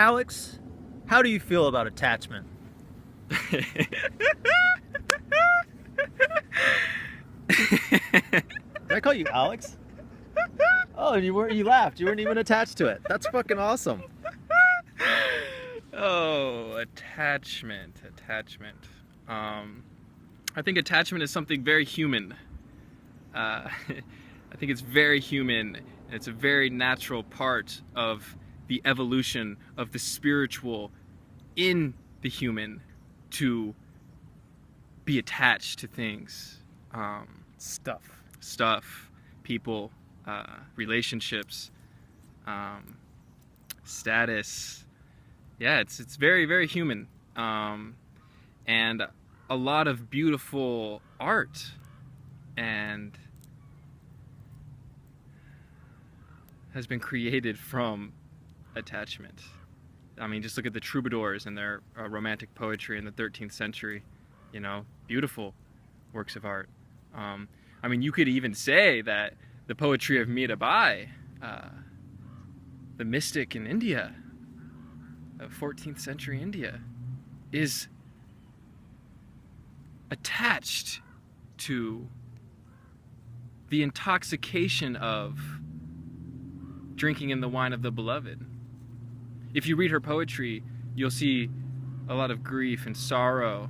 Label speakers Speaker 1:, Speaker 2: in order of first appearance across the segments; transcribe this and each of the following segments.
Speaker 1: Alex, how do you feel about attachment? Did I call you Alex? Oh, you laughed. You weren't even attached to it. That's fucking awesome.
Speaker 2: Oh, attachment. I think attachment is something very human. I think it's very human, and it's a very natural part of the evolution of the spiritual in the human to be attached to things, stuff, people, relationships, status. Yeah, it's very, very human, and a lot of beautiful art and has been created from attachment. I mean, just look at the troubadours and their romantic poetry in the 13th century. You know, beautiful works of art. I mean, you could even say that the poetry of Mirabai, the mystic in India, of 14th century India, is attached to the intoxication of drinking in the wine of the beloved. If you read her poetry, you'll see a lot of grief and sorrow,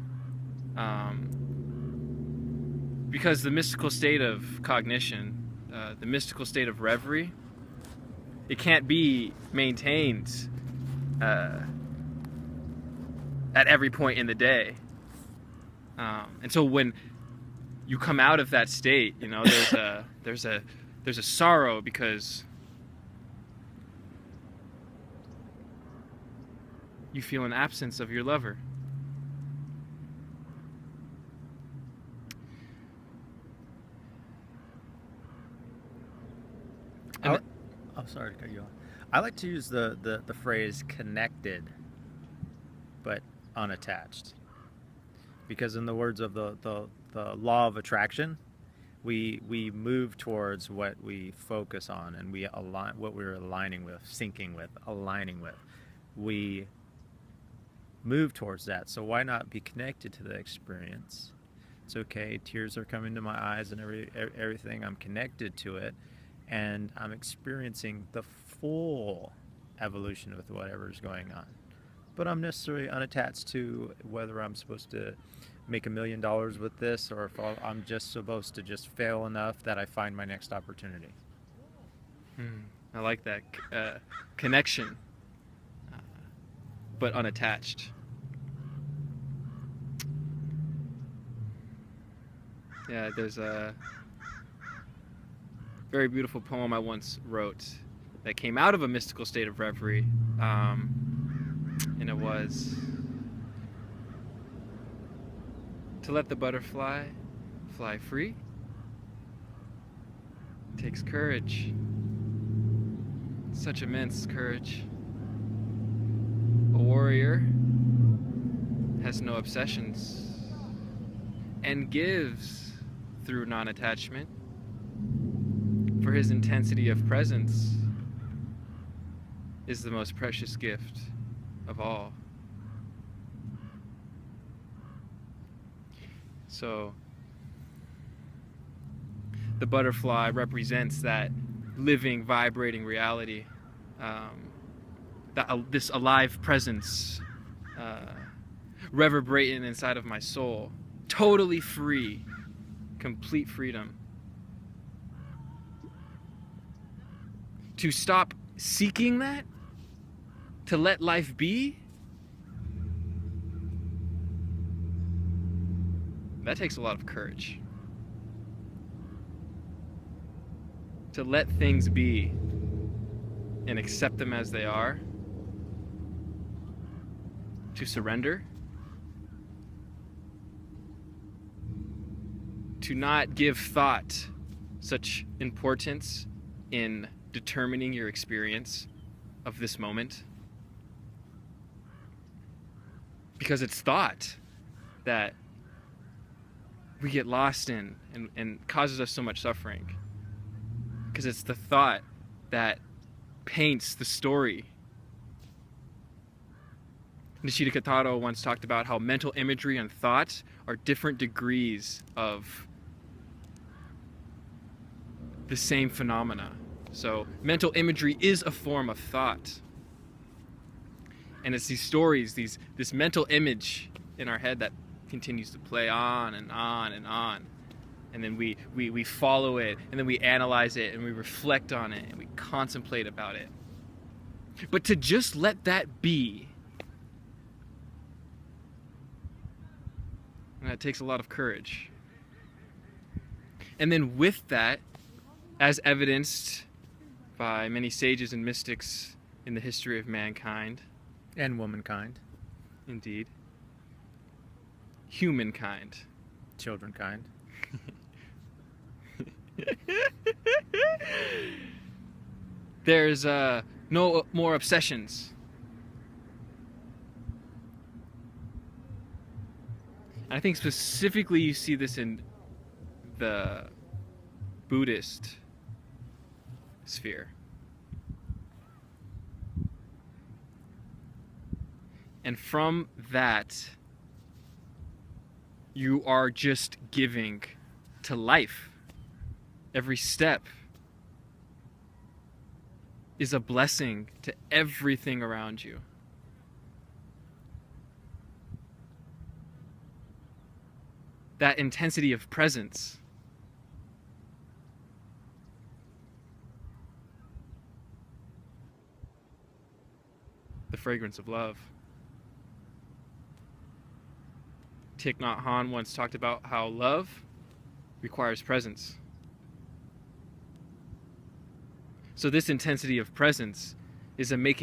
Speaker 2: because the mystical state of cognition, the mystical state of reverie, it can't be maintained at every point in the day. And so when you come out of that state, you know, there's a sorrow because you feel an absence of your lover.
Speaker 1: Sorry to cut you off. I like to use the phrase connected but unattached, because in the words of the law of attraction, we move towards what we focus on, and we align what we're aligning with, syncing with, aligning with. We move towards that. So why not be connected to the experience? It's okay. Tears are coming to my eyes and everything. I'm connected to it, and I'm experiencing the full evolution with whatever's going on. But I'm necessarily unattached to whether I'm supposed to make $1 million with this, or if I'm just supposed to just fail enough that I find my next opportunity.
Speaker 2: I like that connection, but unattached. Yeah, there's a very beautiful poem I once wrote that came out of a mystical state of reverie, and it was: to let the butterfly fly free takes courage, such immense courage. A warrior has no obsessions and gives through non-attachment, for his intensity of presence is the most precious gift of all. So the butterfly represents that living, vibrating reality, this alive presence, reverberating inside of my soul, totally free, complete freedom. To stop seeking that, to let life be, that takes a lot of courage. To let things be and accept them as they are, to surrender, to not give thought such importance in determining your experience of this moment, because it's thought that we get lost in and causes us so much suffering, because it's the thought that paints the story Nishida Kataro once talked about how mental imagery and thought are different degrees of the same phenomena. So mental imagery is a form of thought. And it's these stories, this mental image in our head that continues to play on and on and on. And then we follow it, and then we analyze it, and we reflect on it, and we contemplate about it. But to just let that be, that takes a lot of courage. And then with that, as evidenced by many sages and mystics in the history of mankind,
Speaker 1: And womankind.
Speaker 2: indeed, humankind,
Speaker 1: Children kind.
Speaker 2: there's no more obsessions. And I think specifically you see this in the Buddhist sphere. And from that, you are just giving to life. Every step is a blessing to everything around you. That intensity of presence. The fragrance of love. Thich Nhat Hanh once talked about how love requires presence. So this intensity of presence is a love